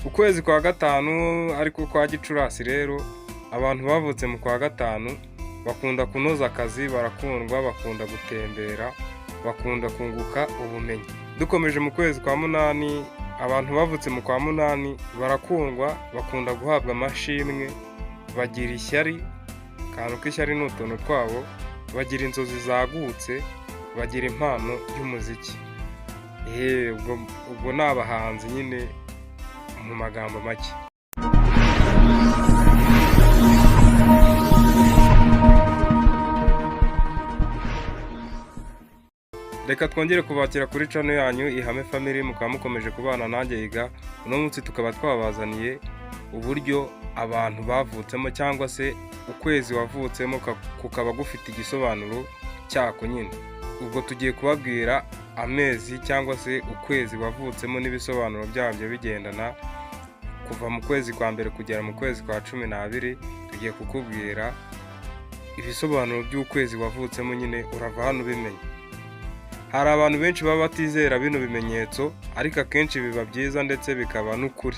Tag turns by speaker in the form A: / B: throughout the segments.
A: Ukwezi kwa gatanu ariko kwa Gicurasi rero abantu bavutse mu kwa gatanu bakunda kunoza akazi, barakundwa, bakunda gutembera, bakunda kunguka ubumenyi. Dukomeje mu kwezi kwa munani, abantu bavutse mu kwa munani barakundwa, bakunda guhabwa amashimwe, bagira ishyari, akantu k'ishyari ni utuntu twabo, bagira inzozi zagutse, bagira impano y'umuziki. Ubwo ni abahanzi nyine mu magambo make. Reka twongere kubakira kuri channel yanyu Ihame Family, mukaba mukomeje kubana nanjye Iga. Uno munsi tukaba twabazaniye uburyo abantu bavutsemo cyangwa se ukwezi wavutsemo kukaba gufite igisobanuro cyako nyine. Ubwo tugiye kubabwira amezi cyangwa se ukwezi wavutsemo n'ibisobanuro byabyo bigendana kuva mu kwezi kwa mbere kugera mu kwezi kwa 12. Tugiye kukubwira ibisobanuro by'ukwezi wavutsemo nyine, urava hano ubimenye. Hari abantu benshi baba batizera bino bimenyetso, ariko akenshi biba byiza ndetse bikaba n'ukuri.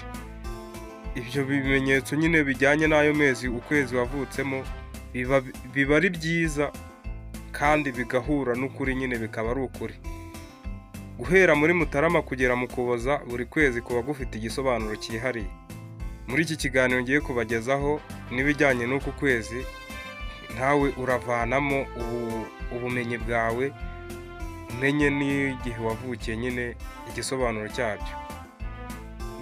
A: Ibyo bimenyetso nyine bijyanye n'ayo mezi ukwezi wavutsemo biba ari byiza kandi bigahura n'ukuri nyine, bikaba ari ukuri. Guhera muri Mutarama kugera mu Kuboza, buri kwezi kuba gufite igisobanuro cyihariye. Muri iki kiganiro ngiye kubagezaho n'ibijyanye n'uku kwezi, ntawe uravanamo ubumenyi bwawe, umenye n'igihe wavukiye nyine igisobanuro cyabyo.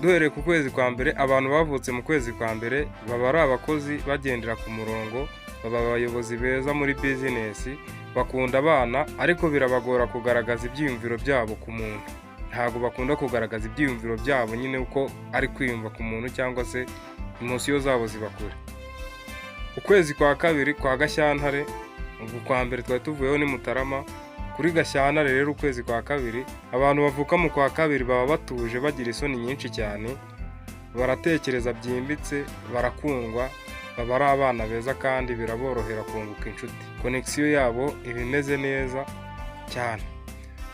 A: Duhereye ku kwezi kwa mbere, abantu bavutse mu kwezi kwa mbere baba ari abakozi bagendera ku murongo, baba abayobozi beza muri business, bakunda abana, ariko birabagora kugaragaza ibyiyumviro byabo ku muntu. Ntabwo bakunda kugaragaza ibyiyumviro byabo nyine uko ari kwiyumva ku muntu, cyangwa se emosiyo zabo ziba kure. Ukwezi kwa kabiri kwa Gashyantare, ubwo kwa mbere twari tuvuyeho ni Mutarama. Kuri Gashyantare rero, ukwezi kwa kabiri, abantu bavuka mu kwa kabiri baba batuje, bagira isoni nyinshi cyane, baratekereza byimbitse, barakundwa, baba ari abana beza kandi biraborohera kunguka inshuti. Connection yabo iba imeze neza cyane.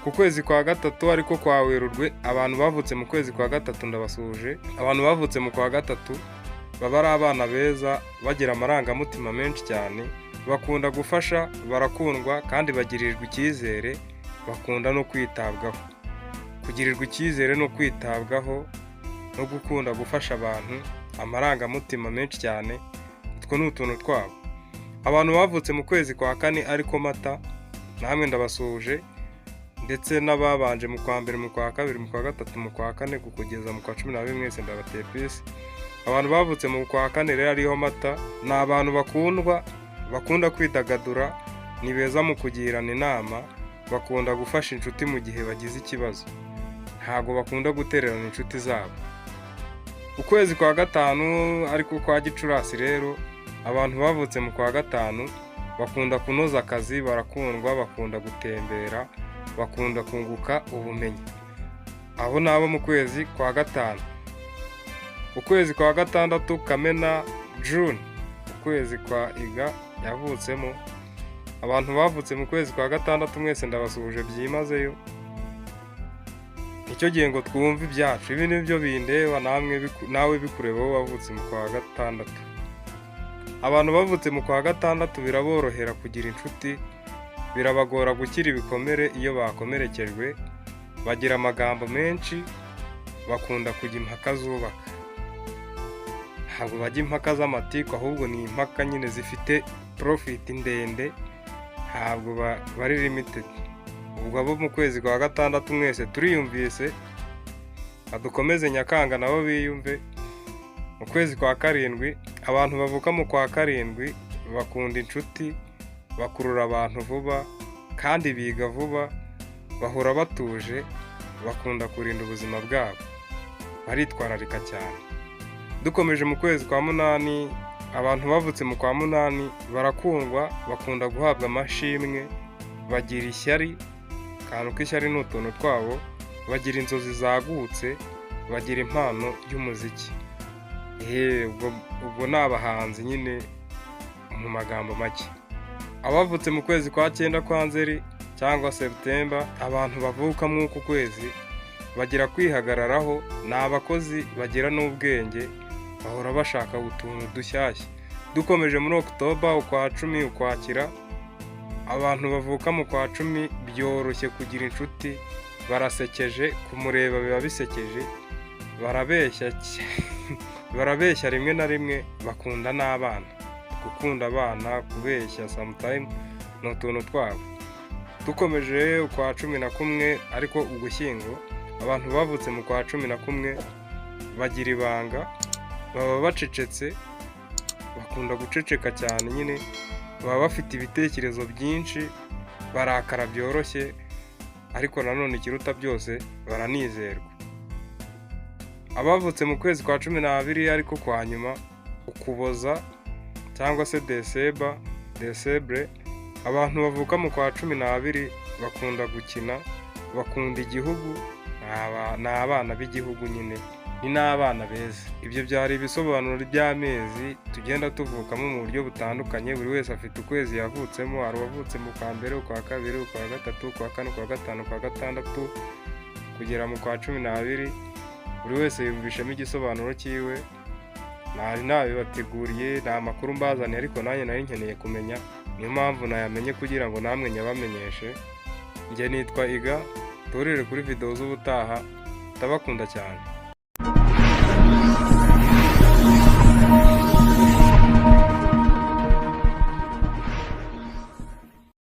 A: Ku kwezi kwa gatatu ariko kwa Werurwe, abantu bavutse mu kwezi kwa gatatu ndabasuje. Abantu bavutse mu kwa gatatu baba ari abana beza, bagira amarangamutima menshi cyane, bakunda gufasha, barakundwa kandi bagirirwa icyizere, bakunda no kwitabwaho. Kugirirwa icyizere no kwitabwaho no gukunda gufasha abantu, amarangamutima menshi cyane, utwo ni utuntu twabo. Abantu bavutse mu kwezi kwa kane ariko Mata, namwe ndabasuje, ndetse n'ababanje mu kwa mbere, mu kwa kabiri, mu kwa gatatu, mu kwa kane kugeza mu kwa 12 mwese ndabateye peace. Abantu bavutse mu kwa kane rero ariho Mata, ni abantu bakundwa, bakunda kwidagadura, ni beza mu kugirana inama, bakunda gufasha inshuti mu gihe bagize ikibazo, ntago bakunda gutererana inshuti zabo. Ukwezi kwa gatanu ariko kwa Gicurasi rero, abantu bavutse mu kwa gatanu bakunda kunoza akazi, barakundwa, bakunda gutembera, bakunda kunguka ubumenyi. Abo nabo mu kwezi kwa gatanu. Ukwezi kwa gatandatu Kamena June, ukwezi kwa Iga yavutsemo. Abantu bavutse mu kwezi kwa gatandatu mwese ndabasuje byimazeyo. Icyo gihe ngo twumve ibyacu, ibi nibyo bindeba, nawe bikureba wowe wavutse mu kwa gatandatu. Abantu bavutse mu kwa gatandatu biraborohera kugira inshuti, birabagora gukira ibikomere iyo bakomerekejwe, bagira amagambo menshi, bakunda kujya impaka zubaka. Ntabwo bajya impaka z'amatiku, ahubwo ni impaka nyine zifite profit ndende, ntabwo bari limited. Ubwo abo mu kwezi kwa gatandatu mwese turiyumvise, adukomeze Nyakanga nabo biyumve. Mu kwezi kwa karindwi, abantu bavuka mu kwa karindwi bakunda inshuti, bakurura abantu vuba kandi biga vuba, bahora batuje, bakunda kurinda ubuzima bwabo, baritwararika cyane. Dukomeje mu kwezi kwa munani, abantu bavutse mu kwa munani barakundwa, bakunda guhabwa amashimwe, bagira ishyari, akantu k'ishyari ni utuntu twabo, bagira inzozi zagutse, bagira impano y'umuziki. Ubwo ni abahanzi nyine mu magambo make. Abavutse mu kwezi kwa 9 kwa Nzeri cyangwa September, abantu bavuka mu uku kwezi bagira kwihagararaho, ni abakozi bagira n'ubwenge, bahora bashaka utuntu dushyashya. Dukomeje muri Oktoba, ukwa 10, Ukwakira, abantu bavuka mu kwa 10 byoroshye kugira inshuti, barasekeje, kumureba biba bisekeje, barabeshya rimwe na rimwe, bakunda n'abana. Gukunda abana, kubeshya sometime ni utuntu twabo. Dukomeje ukwa 11 ariko Ugushyingo, abantu bavutse mu kwa 11 bagira ibanga, baba bacecetse, bakunda guceceka cyane nyine, baba bafite ibitekerezo byinshi, barakara byoroshye, ariko nanone ikiruta byose baranizerwa. Abavutse mu kwezi kwa 12 ariko kwa nyuma, Ukuboza cyangwa se Desebre, abantu bavuka mu kwa 12 bakunda gukina, bakunda igihugu, ni abana b'igihugu nyine, ni n'abana beza. Ibyo byari ibisobanuro by'amezi tugenda tuvukamo mu buryo butandukanye, buri wese afite ukwezi yavutsemo, hari uwavutse mu kwa 1, ukwa 2, ukwa 3, ukwa 4, ukwa 5, ukwa 6 kugera mu kwa 12, buri wese yumvishemo igisobanuro cyiwe. Nari nabibateguriye, nta makuru mbazaniye ariko nanjye nari nkeneye kumenya, niyo mpamvu nayamenye kugira ngo namwe nyabamenyeshe. Njye nitwa Iga, turire kuri video z'ubutaha, ndabakunda cyane.